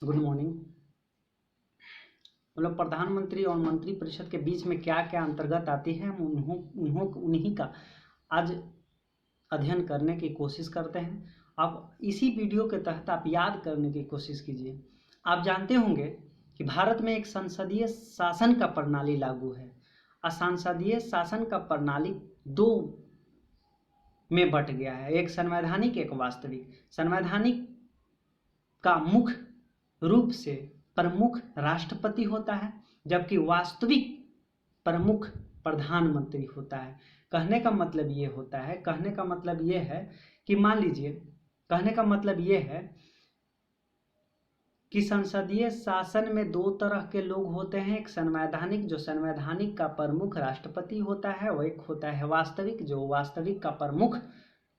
Good morning. मतलब प्रधानमंत्री और मंत्री परिषद के बीच में क्या क्या अंतर्गत आती है, हम उन्हीं का आज अध्ययन करने की कोशिश करते हैं। आप इसी वीडियो के तहत आप याद करने की कोशिश कीजिए। आप जानते होंगे कि भारत में एक संसदीय शासन का प्रणाली लागू है। संसदीय शासन का प्रणाली दो में बट गया है, एक संवैधानिक एक वास्तविक। संवैधानिक का मुख्य रूप से प्रमुख राष्ट्रपति होता है, जबकि वास्तविक प्रमुख प्रधानमंत्री होता है। कहने का मतलब ये होता है, कहने का मतलब ये है कि मान लीजिए, कहने का मतलब ये है कि संसदीय शासन में दो तरह के लोग होते हैं। एक संवैधानिक, जो संवैधानिक का प्रमुख राष्ट्रपति होता है, और एक होता है वास्तविक, जो वास्तविक का प्रमुख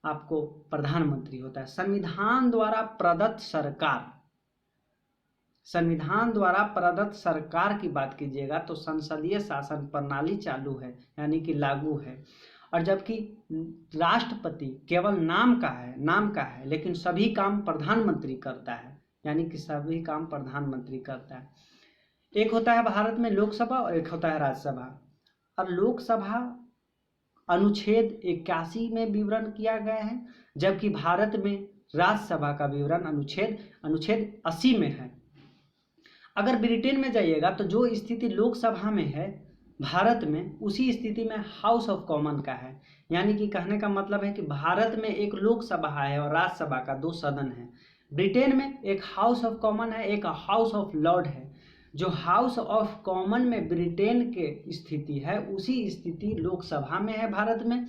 आपको प्रधानमंत्री होता है। संविधान द्वारा प्रदत्त सरकार, संविधान द्वारा प्रदत्त सरकार की बात कीजिएगा तो संसदीय शासन प्रणाली चालू है, यानी कि लागू है। और जबकि राष्ट्रपति केवल नाम का है, लेकिन सभी काम प्रधानमंत्री करता है, यानी कि सभी काम प्रधानमंत्री करता है। एक होता है भारत में लोकसभा और एक होता है राज्यसभा। और लोकसभा अनुच्छेद 81 में विवरण किया गया है, जबकि भारत में राज्यसभा का विवरण अनुच्छेद 80 में है। अगर ब्रिटेन में जाइएगा तो जो स्थिति लोकसभा में है भारत में, उसी स्थिति में हाउस ऑफ कॉमन का है। यानी कि कहने का मतलब है कि भारत में एक लोकसभा है और राज्यसभा का दो सदन है। ब्रिटेन में एक हाउस ऑफ कॉमन है, एक हाउस ऑफ लॉर्ड है। जो हाउस ऑफ कॉमन में ब्रिटेन के स्थिति है, उसी स्थिति लोकसभा में है भारत में।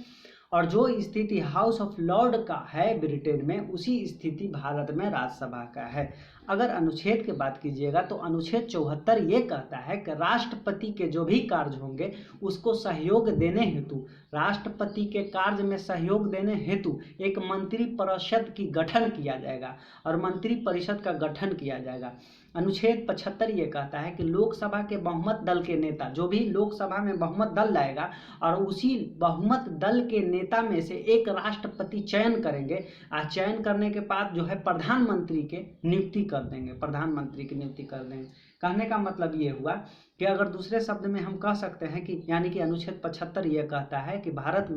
और जो स्थिति हाउस ऑफ लॉर्ड का है ब्रिटेन में, उसी स्थिति भारत में राज्यसभा का है। अगर अनुच्छेद की बात कीजिएगा तो अनुच्छेद 74 ये कहता है कि राष्ट्रपति के जो भी कार्य होंगे उसको सहयोग देने हेतु, राष्ट्रपति के कार्य में सहयोग देने हेतु एक मंत्री परिषद की गठन किया जाएगा और मंत्री परिषद का गठन किया जाएगा। अनुच्छेद 75 ये कहता है कि लोकसभा के बहुमत दल के नेता, जो भी लोकसभा में बहुमत दल लाएगा और उसी बहुमत दल के नेता में से एक राष्ट्रपति चयन करेंगे। चयन करने के बाद जो है प्रधानमंत्री के नियुक्ति कर देंगे, प्रधानमंत्री की नियुक्ति कर देंगे। कहने का मतलब ये हुआ कि अगर दूसरे शब्द में हम कह सकते हैं कि, यानी कि अनुच्छेद 75 ये कहता है कि भारत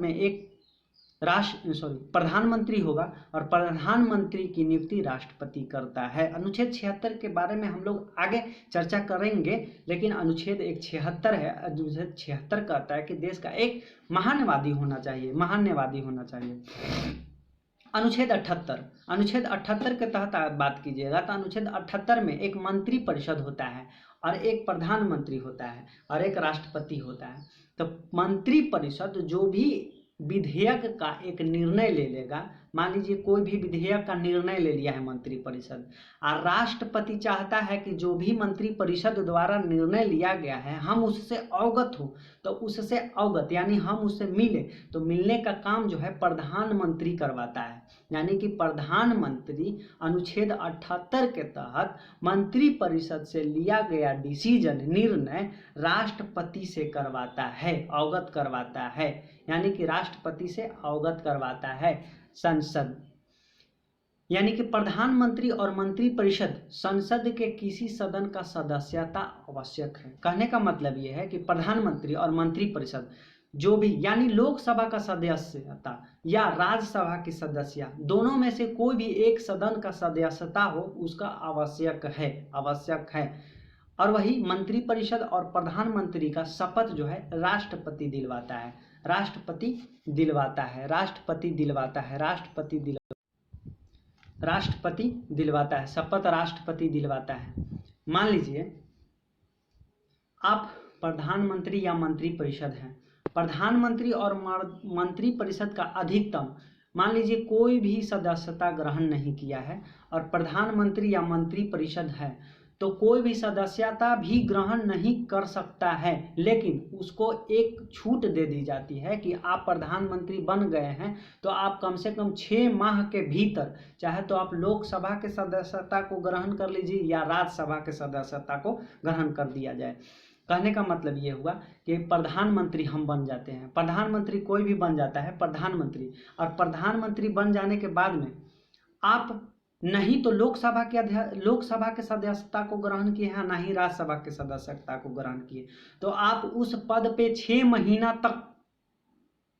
में एक प्रधानमंत्री होगा और प्रधानमंत्री की नियुक्ति राष्ट्रपति करता है। अनुच्छेद 76 के बारे में हम लोग आगे चर्चा करेंगे, लेकिन अनुच्छेद 76 है। अनुच्छेद 76 कहता है कि देश का एक महान्यवादी होना चाहिए। अनुच्छेद 78 के तहत आप बात कीजिएगा तो अनुच्छेद 78 में एक मंत्री परिषद होता है और एक प्रधानमंत्री होता है और एक राष्ट्रपति होता है। तो मंत्री परिषद जो भी विधेयक का एक निर्णय ले लेगा, मान लीजिए कोई भी विधेयक का निर्णय ले लिया है मंत्री परिषद, और राष्ट्रपति चाहता है कि जो भी मंत्री परिषद द्वारा निर्णय लिया गया है हम उससे अवगत हो, तो उससे अवगत यानी हम उससे मिले, तो मिलने का काम जो है प्रधानमंत्री करवाता है। यानी कि प्रधानमंत्री अनुच्छेद 78 के तहत मंत्री परिषद से लिया गया डिसीजन, निर्णय राष्ट्रपति से करवाता है, अवगत करवाता है। यानी कि राष्ट्रपति से अवगत करवाता है संसद। यानी कि प्रधानमंत्री और मंत्री परिषद संसद के किसी सदन का सदस्यता आवश्यक है। कहने का मतलब यह है कि प्रधानमंत्री और मंत्री परिषद जो भी, यानी लोकसभा का सदस्यता या राज्यसभा की सदस्य, दोनों में से कोई भी एक सदन का सदस्यता हो, उसका आवश्यक है। और वही मंत्री परिषद और प्रधानमंत्री का शपथ जो है राष्ट्रपति दिलवाता है। शपथ राष्ट्रपति दिलवाता है। मान लीजिए आप प्रधानमंत्री या मंत्री परिषद हैं। प्रधानमंत्री और मंत्री परिषद का अधिकतम, मान लीजिए कोई भी सदस्यता ग्रहण नहीं किया है और प्रधानमंत्री या मंत्री परिषद है, तो कोई भी सदस्यता भी ग्रहण नहीं कर सकता है, लेकिन उसको एक छूट दे दी जाती है कि आप प्रधानमंत्री बन गए हैं तो आप कम से कम 6 माह के भीतर, चाहे तो आप लोकसभा के सदस्यता को ग्रहण कर लीजिए या राज्यसभा के सदस्यता को ग्रहण कर दिया जाए। कहने का मतलब ये हुआ कि प्रधानमंत्री हम बन जाते हैं, प्रधानमंत्री कोई भी बन जाता है प्रधानमंत्री, और प्रधानमंत्री बन जाने के बाद में आप नहीं तो लोकसभा के सदस्यता को ग्रहण किए हैं, ना ही राज्यसभा के सदस्यता को ग्रहण किए। तो आप उस पद पे 6 महीना तक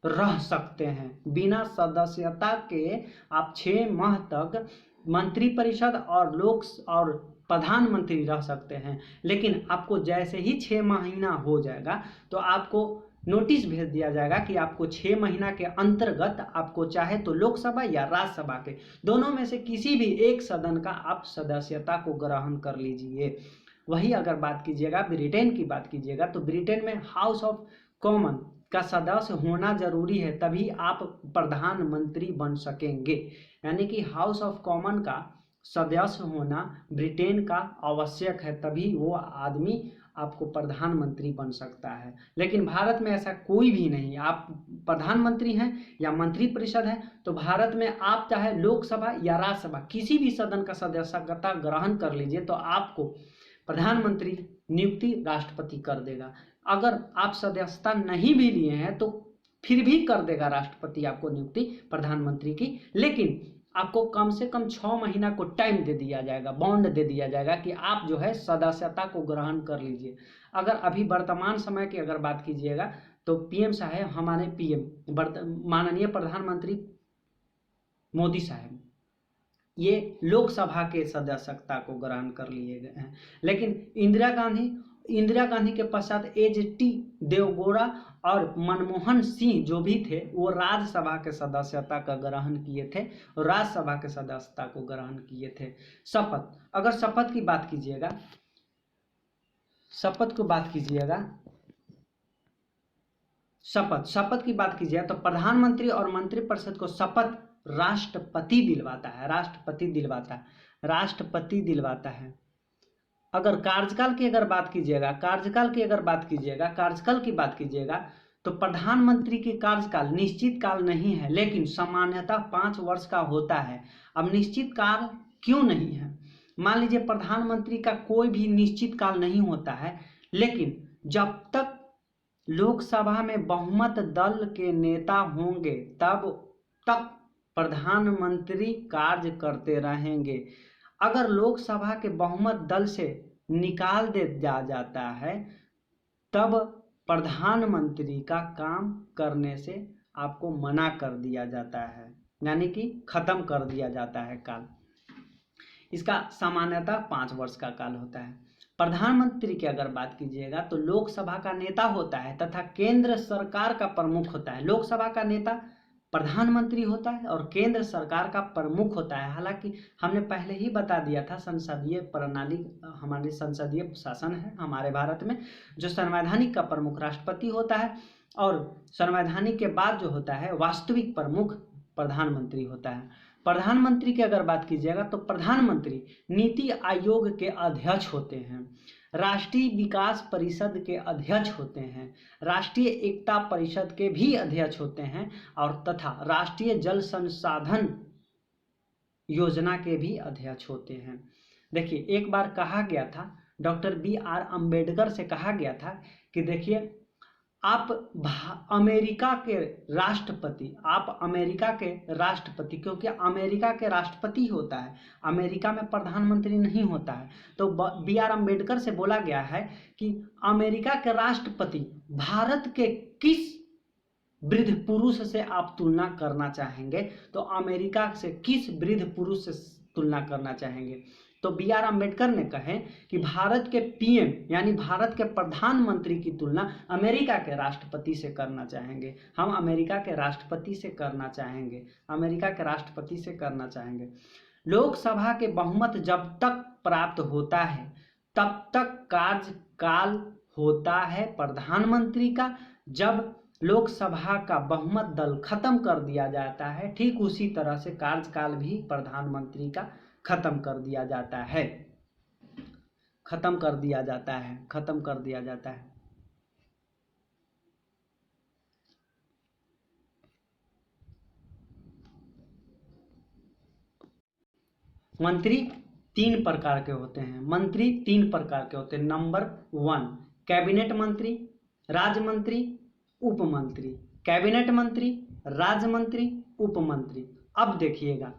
रह सकते हैं। बिना सदस्यता के आप 6 माह तक मंत्रिपरिषद और प्रधानमंत्री रह सकते हैं। लेकिन आपको जैसे ही 6 महीना हो जाएगा तो आपको नोटिस भेज दिया जाएगा कि आपको 6 महीना के अंतर्गत आपको चाहे तो लोकसभा या राज्यसभा के दोनों में से किसी भी एक सदन का आप सदस्यता को ग्रहण कर लीजिए। वही अगर बात कीजिएगा ब्रिटेन की बात कीजिएगा तो ब्रिटेन में हाउस ऑफ कॉमन का सदस्य होना जरूरी है, तभी आप प्रधानमंत्री बन सकेंगे। यानी कि हाउस ऑफ कॉमन का सदस्य होना ब्रिटेन का आवश्यक है, तभी वो आदमी आपको प्रधानमंत्री बन सकता है। लेकिन भारत में ऐसा कोई भी नहीं। आप प्रधानमंत्री हैं या मंत्रिपरिषद है तो भारत में आप चाहे लोकसभा या राज्यसभा किसी भी सदन का सदस्यता ग्रहण कर लीजिए तो आपको प्रधानमंत्री नियुक्ति राष्ट्रपति कर देगा। अगर आप सदस्यता नहीं भी लिए हैं तो फिर भी कर देगा राष्ट्रपति आपको नियुक्ति प्रधानमंत्री की। लेकिन आपको कम से कम 6 महीना को टाइम दे दिया जाएगा, बॉन्ड दे दिया जाएगा कि आप जो है सदस्यता को ग्रहण कर लीजिए। अगर अभी वर्तमान समय की अगर बात कीजिएगा तो पीएम साहब, हमारे पीएम माननीय प्रधानमंत्री मोदी साहब, ये लोकसभा के सदस्यता को ग्रहण कर लिए गए हैं। लेकिन इंदिरा गांधी के पश्चात एच.टी. देवगौड़ा और मनमोहन सिंह जो भी थे वो राज्यसभा के सदस्यता का ग्रहण किए थे और राज्यसभा के सदस्यता को ग्रहण किए थे। अगर शपथ की बात कीजिएगा शपथ की बात कीजिए तो प्रधानमंत्री और मंत्रिपरिषद को शपथ राष्ट्रपति दिलवाता है। अगर कार्यकाल की बात कीजिएगा तो प्रधानमंत्री की कार्यकाल निश्चित काल नहीं है, लेकिन सामान्यतः 5 वर्ष का होता है। अब निश्चित काल क्यों नहीं है? मान लीजिए प्रधानमंत्री का कोई भी निश्चित काल नहीं होता है, लेकिन जब तक लोकसभा में बहुमत दल के नेता होंगे तब तक प्रधानमंत्री कार्य करते रहेंगे। अगर लोकसभा के बहुमत दल से निकाल दिया जाता है तब प्रधानमंत्री का काम करने से आपको मना कर दिया जाता है, यानी कि खत्म कर दिया जाता है काल। इसका सामान्यतः 5 वर्ष का काल होता है। प्रधानमंत्री की अगर बात कीजिएगा तो लोकसभा का नेता होता है तथा केंद्र सरकार का प्रमुख होता है। लोकसभा का नेता प्रधानमंत्री होता है और केंद्र सरकार का प्रमुख होता है। हालांकि हमने पहले ही बता दिया था, संसदीय प्रणाली, हमारी संसदीय शासन है हमारे भारत में, जो संवैधानिक का प्रमुख राष्ट्रपति होता है और संवैधानिक के बाद जो होता है वास्तविक प्रमुख प्रधानमंत्री होता है। प्रधानमंत्री की अगर बात कीजिएगा तो प्रधानमंत्री नीति आयोग के अध्यक्ष होते हैं, राष्ट्रीय विकास परिषद के अध्यक्ष होते हैं, राष्ट्रीय एकता परिषद के भी अध्यक्ष होते हैं और तथा राष्ट्रीय जल संसाधन योजना के भी अध्यक्ष होते हैं। देखिए, एक बार कहा गया था, डॉक्टर B.R. अम्बेडकर से कहा गया था कि देखिए आप अमेरिका के राष्ट्रपति, क्योंकि अमेरिका के राष्ट्रपति होता है, अमेरिका में प्रधानमंत्री नहीं होता है। तो B.R. अम्बेडकर से बोला गया है कि अमेरिका के राष्ट्रपति भारत के किस वृद्ध पुरुष से आप तुलना करना चाहेंगे, तो अमेरिका से किस वृद्ध पुरुष से तुलना करना चाहेंगे। तो B.R. अम्बेडकर ने कहे कि भारत के पीएम यानी भारत के प्रधानमंत्री की तुलना अमेरिका के राष्ट्रपति से करना चाहेंगे। हम अमेरिका के राष्ट्रपति से करना चाहेंगे। लोकसभा के बहुमत जब तक प्राप्त होता है तब तक कार्यकाल होता है प्रधानमंत्री का। जब लोकसभा का बहुमत दल खत्म कर दिया जाता है, ठीक उसी तरह से कार्यकाल भी प्रधानमंत्री का खत्म कर दिया जाता है। मंत्री 3 प्रकार के होते हैं। नंबर 1 कैबिनेट मंत्री, राज्य मंत्री, उप मंत्री। कैबिनेट मंत्री, राज्य मंत्री, उप मंत्री। अब देखिएगा,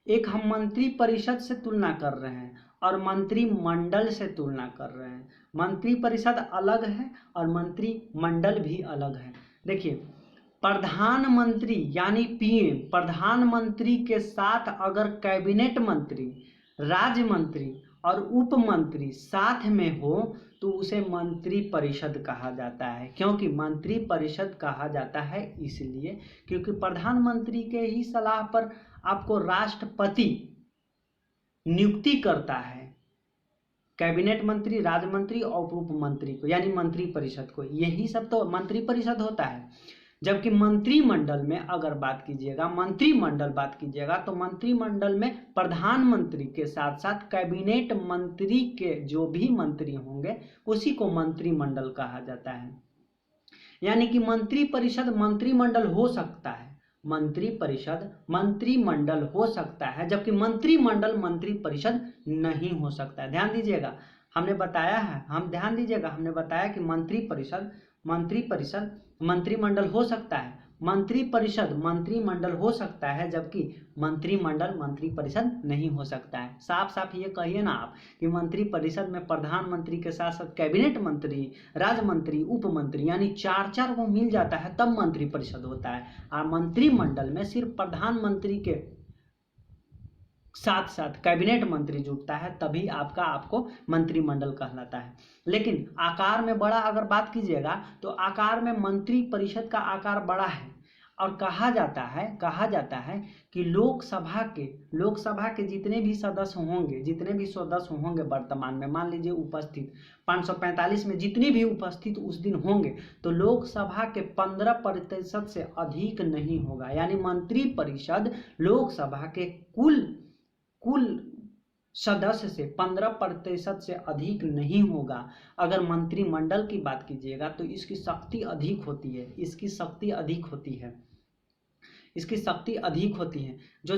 एक हम मंत्री परिषद से तुलना कर रहे हैं और मंत्रिमंडल से तुलना कर रहे हैं। मंत्री परिषद अलग है और मंत्रिमंडल भी अलग है। देखिए, प्रधानमंत्री यानी पीएम, प्रधानमंत्री के साथ अगर कैबिनेट मंत्री, राज्य मंत्री और उप मंत्री साथ में हो तो उसे मंत्री परिषद कहा जाता है। क्योंकि मंत्री परिषद कहा जाता है इसलिए क्योंकि प्रधानमंत्री के ही सलाह पर आपको राष्ट्रपति नियुक्ति करता है कैबिनेट मंत्री, राज्य मंत्री और उप मंत्री को, यानी मंत्री परिषद को। यही सब तो मंत्री परिषद होता है। जबकि मंत्रिमंडल में अगर बात कीजिएगा, मंत्रिमंडल बात कीजिएगा तो मंत्रिमंडल में प्रधानमंत्री के साथ साथ कैबिनेट मंत्री के जो भी मंत्री होंगे उसी को मंत्रिमंडल कहा जाता है। यानी कि मंत्री परिषद मंत्रिमंडल हो सकता है, मंत्री परिषद मंत्रिमंडल हो सकता है, जबकि मंत्रिमंडल मंत्री परिषद नहीं हो सकता है। ध्यान दीजिएगा, हमने बताया है, ध्यान दीजिएगा, हमने बताया कि मंत्री परिषद मंत्रिमंडल हो सकता है, मंत्री परिषद मंत्रिमंडल हो सकता है, जबकि मंत्रिमंडल मंत्री परिषद नहीं हो सकता है। साफ साफ ये कहिए ना आप कि मंत्री परिषद में प्रधानमंत्री के साथ साथ कैबिनेट मंत्री, राज्य मंत्री, उप मंत्री यानी चार चार को मिल जाता है तब मंत्री परिषद होता है। और मंत्रिमंडल में सिर्फ प्रधानमंत्री के साथ साथ कैबिनेट मंत्री जुटता है तभी आपको मंत्रिमंडल कहलाता है। लेकिन आकार में बड़ा अगर बात कीजिएगा तो आकार में मंत्री परिषद का आकार बड़ा है और कहा जाता है कि लोकसभा के जितने भी सदस्य होंगे वर्तमान में, मान लीजिए उपस्थित 545 में जितने भी उपस्थित उस दिन होंगे तो लोकसभा के 15% से अधिक नहीं होगा। यानी मंत्री परिषद लोकसभा के कुल सदस्य से 15% से अधिक नहीं होगा। अगर मंत्रिमंडल की बात कीजिएगा तो इसकी शक्ति अधिक होती है, जो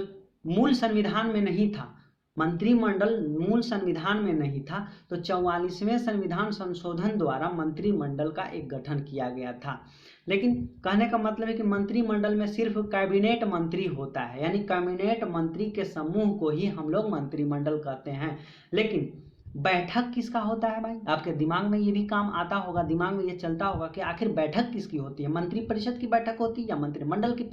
मूल संविधान में नहीं था। मंत्रिमंडल मूल संविधान में नहीं था तो 44वें संविधान संशोधन द्वारा मंत्रिमंडल का एक गठन किया गया था। लेकिन कहने का मतलब है कि मंत्रिमंडल में सिर्फ कैबिनेट मंत्री होता है, यानी कैबिनेट मंत्री के समूह को ही हम लोग मंत्रिमंडल कहते हैं। लेकिन बैठक किसका होता है भाई? आपके दिमाग में ये भी काम आता होगा, दिमाग में ये चलता होगा कि आखिर बैठक किसकी होती है, मंत्री परिषद की बैठक होती है या मंत्रिमंडल की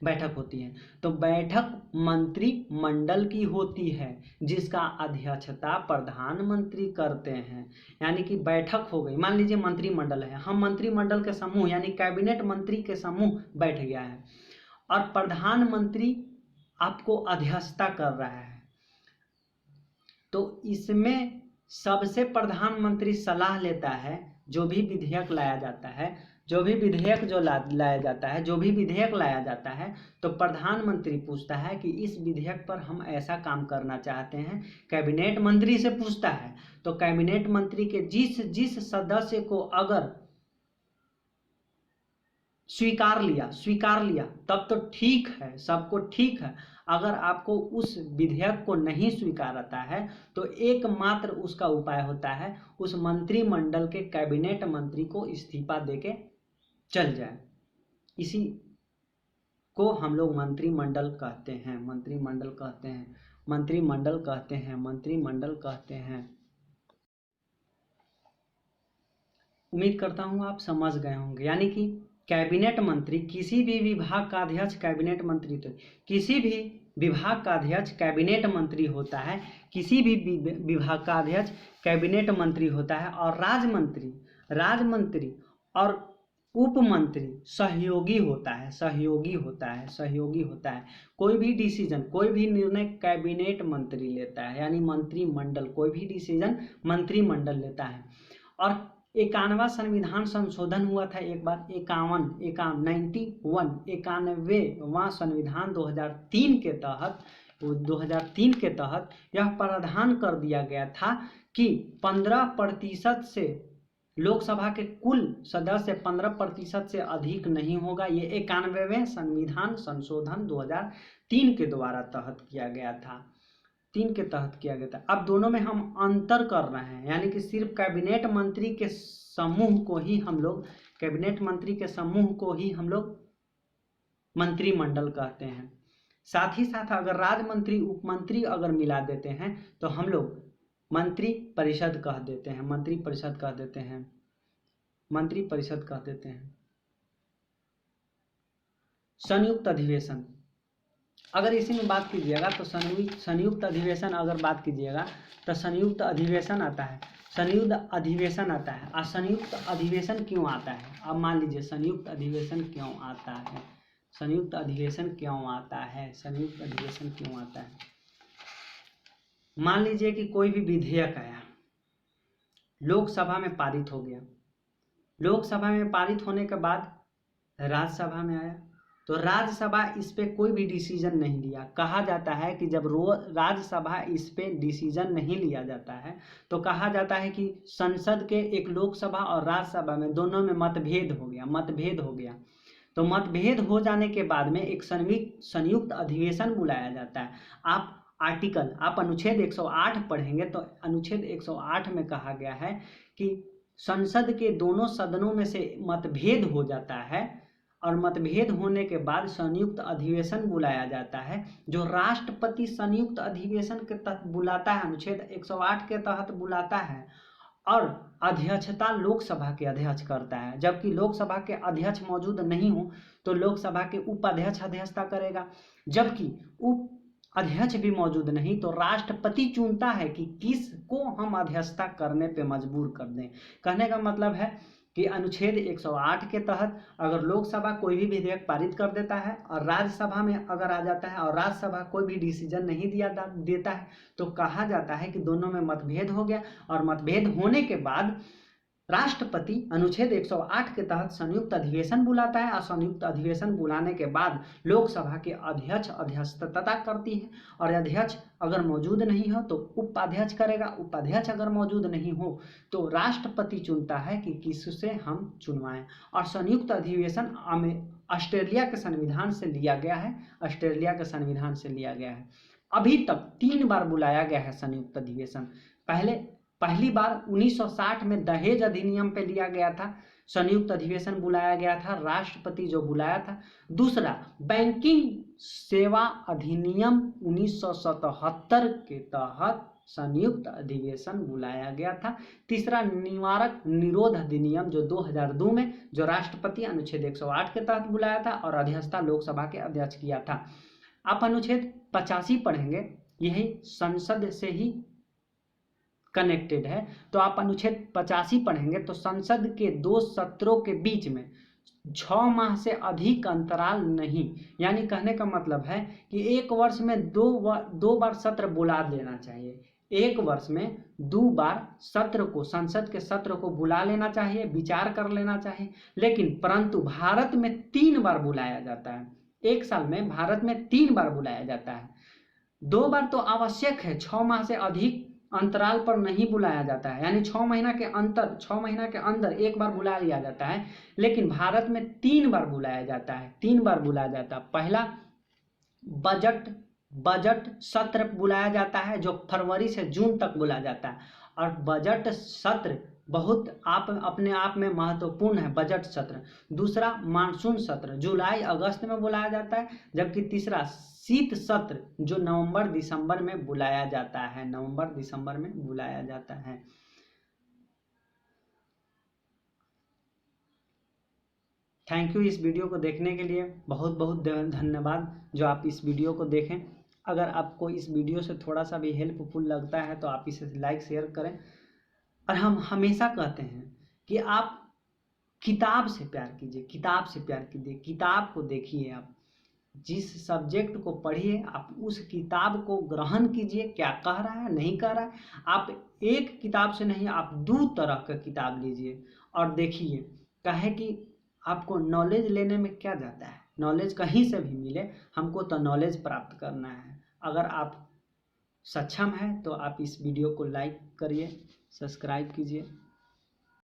बैठक होती है? तो बैठक मंत्रिमंडल की होती है जिसका अध्यक्षता प्रधानमंत्री करते हैं। यानी कि बैठक हो गई, मान लीजिए मंत्रिमंडल है, हम मंत्रिमंडल के समूह यानी कैबिनेट मंत्री के समूह बैठ गया है और प्रधानमंत्री आपको अध्यक्षता कर रहा है, तो इसमें सबसे प्रधानमंत्री सलाह लेता है। जो भी विधेयक लाया जाता है, जो भी विधेयक लाया जाता है तो प्रधानमंत्री पूछता है कि इस विधेयक पर हम ऐसा काम करना चाहते हैं, कैबिनेट मंत्री से पूछता है। तो कैबिनेट मंत्री के जिस सदस्य को अगर स्वीकार लिया तब तो ठीक है, सबको ठीक है। अगर आपको उस विधेयक को नहीं स्वीकारता है तो एकमात्र उसका उपाय होता है उस मंत्रिमंडल के कैबिनेट मंत्री को इस्तीफा देके चल जाए। इसी को हम लोग मंत्रिमंडल कहते हैं। उम्मीद करता हूँ आप समझ गए होंगे। यानी कि कैबिनेट मंत्री किसी भी विभाग का अध्यक्ष कैबिनेट मंत्री होता है, और राज्य मंत्री और उप मंत्री सहयोगी होता है। कोई भी डिसीजन, कोई भी निर्णय कैबिनेट मंत्री लेता है, यानी मंत्रिमंडल कोई भी डिसीजन मंत्रिमंडल लेता है। और 51वां संविधान संशोधन हुआ था एक बार, 91वां संविधान 2003 के तहत यह प्रावधान कर दिया गया था कि 15% से लोकसभा के कुल सदस्य 15% से अधिक नहीं होगा। ये 91वें संविधान संशोधन 2003 के द्वारा तहत किया गया था। अब दोनों में हम अंतर कर रहे हैं, यानी कि सिर्फ कैबिनेट मंत्री के समूह को ही हम लोग मंत्रिमंडल कहते हैं। साथ ही साथ अगर राज्य मंत्री उप मंत्री अगर मिला देते हैं तो हम लोग मंत्री परिषद कह देते हैं, मंत्री परिषद कह देते हैं, मंत्री परिषद कह देते हैं। संयुक्त अधिवेशन अगर इसी में बात कीजिएगा तो संयुक्त अधिवेशन अगर बात कीजिएगा तो संयुक्त अधिवेशन आता है, संयुक्त अधिवेशन आता है। और संयुक्त अधिवेशन क्यों आता है? अब मान लीजिए संयुक्त अधिवेशन क्यों आता है, संयुक्त अधिवेशन क्यों आता है, संयुक्त अधिवेशन क्यों आता है? मान लीजिए कि कोई भी विधेयक आया, लोकसभा में पारित हो गया, लोकसभा में पारित होने के बाद राज्यसभा में आया तो राज्यसभा इस पे कोई भी डिसीजन नहीं लिया। कहा जाता है कि जब राज्यसभा इस पे डिसीजन नहीं लिया जाता है तो कहा जाता है कि संसद के एक लोकसभा और राज्यसभा में दोनों में मतभेद हो गया। तो मतभेद हो जाने के बाद में एक संयुक्त अधिवेशन बुलाया जाता है। आप अनुच्छेद 108 पढ़ेंगे तो अनुच्छेद 108 में कहा गया है कि संसद के दोनों सदनों में से मतभेद हो जाता है और मतभेद होने के बाद संयुक्त अधिवेशन बुलाया जाता है, जो राष्ट्रपति संयुक्त अधिवेशन के तहत बुलाता है, अनुच्छेद 108 के तहत बुलाता है और अध्यक्षता लोकसभा के अध्यक्ष करता है। जबकि लोकसभा के अध्यक्ष मौजूद नहीं हो तो लोकसभा के उपाध्यक्ष अध्यक्षता करेगा, जबकि उप अध्यक्ष भी मौजूद नहीं तो राष्ट्रपति चुनता है कि किसको हम अध्यक्षता करने पे मजबूर कर दें। कहने का मतलब है कि अनुच्छेद 108 के तहत अगर लोकसभा कोई भी विधेयक पारित कर देता है और राज्यसभा में अगर आ जाता है और राज्यसभा कोई भी डिसीजन नहीं देता है तो कहा जाता है कि दोनों में मतभेद हो गया और मतभेद होने के बाद राष्ट्रपति अनुच्छेद 108 के तहत संयुक्त अधिवेशन बुलाता है और संयुक्त अधिवेशन बुलाने के बाद लोकसभा के अध्यक्ष अध्यक्षता करती है और अध्यक्ष अगर मौजूद नहीं हो तो उपाध्यक्ष करेगा, उपाध्यक्ष अगर मौजूद नहीं हो तो राष्ट्रपति चुनता है कि किससे हम चुनवाएं। और संयुक्त अधिवेशन ऑस्ट्रेलिया के संविधान से लिया गया है, ऑस्ट्रेलिया के संविधान से लिया गया है। अभी तक 3 बार बुलाया गया है संयुक्त अधिवेशन। पहली बार 1960 में दहेज अधिनियम पे लिया गया था, संयुक्त अधिवेशन बुलाया गया था, राष्ट्रपति जो बुलाया था। दूसरा बैंकिंग सेवा अधिनियम 1977 के तहत संयुक्त अधिवेशन बुलाया गया था। तीसरा निवारक निरोध अधिनियम जो 2002 में जो राष्ट्रपति अनुच्छेद 108 के तहत बुलाया था और अध्यक्षता लोकसभा के अध्यक्ष किया था। आप अनुच्छेद 85 पढ़ेंगे, यही संसद से ही कनेक्टेड है। तो आप अनुच्छेद 85 पढ़ेंगे तो संसद के 2 सत्रों के बीच में 6 माह से अधिक अंतराल नहीं, यानी कहने का मतलब है कि एक वर्ष में दो बार सत्र बुला लेना चाहिए। एक वर्ष में 2 बार सत्र को, संसद के सत्र को बुला लेना चाहिए, विचार कर लेना चाहिए। लेकिन परंतु भारत में 3 बार बुलाया जाता है, एक साल में भारत में 3 बार बुलाया जाता है। 2 बार तो आवश्यक है, 6 माह से अधिक अंतराल पर नहीं बुलाया जाता है, यानी 6 महीना के अंदर एक बार बुला लिया जाता है। लेकिन भारत में 3 बार बुलाया जाता है, 3 बार बुलाया जाता है। पहला बजट सत्र बुलाया जाता है जो फरवरी से जून तक बुलाया जाता है और बजट सत्र बहुत अपने आप में महत्वपूर्ण है, बजट सत्र। दूसरा मानसून सत्र जुलाई अगस्त में बुलाया जाता है, जबकि तीसरा शीत सत्र जो नवंबर दिसंबर में बुलाया जाता है, नवंबर दिसंबर में बुलाया जाता है। थैंक यू इस वीडियो को देखने के लिए, बहुत बहुत धन्यवाद जो आप इस वीडियो को देखें। अगर आपको इस वीडियो से थोड़ा सा भी हेल्पफुल लगता है तो आप इसे लाइक शेयर करें। और हम हमेशा कहते हैं कि आप किताब से प्यार कीजिए, किताब से प्यार कीजिए, किताब को देखिए, आप जिस सब्जेक्ट को पढ़िए आप उस किताब को ग्रहण कीजिए, क्या कह रहा है नहीं कह रहा है। आप एक किताब से नहीं, आप 2 तरह का किताब लीजिए और देखिए। कहे कि आपको नॉलेज लेने में क्या जाता है, नॉलेज कहीं से भी मिले, हमको तो नॉलेज प्राप्त करना है। अगर आप सक्षम हैं तो आप इस वीडियो को लाइक करिए, सब्सक्राइब कीजिए।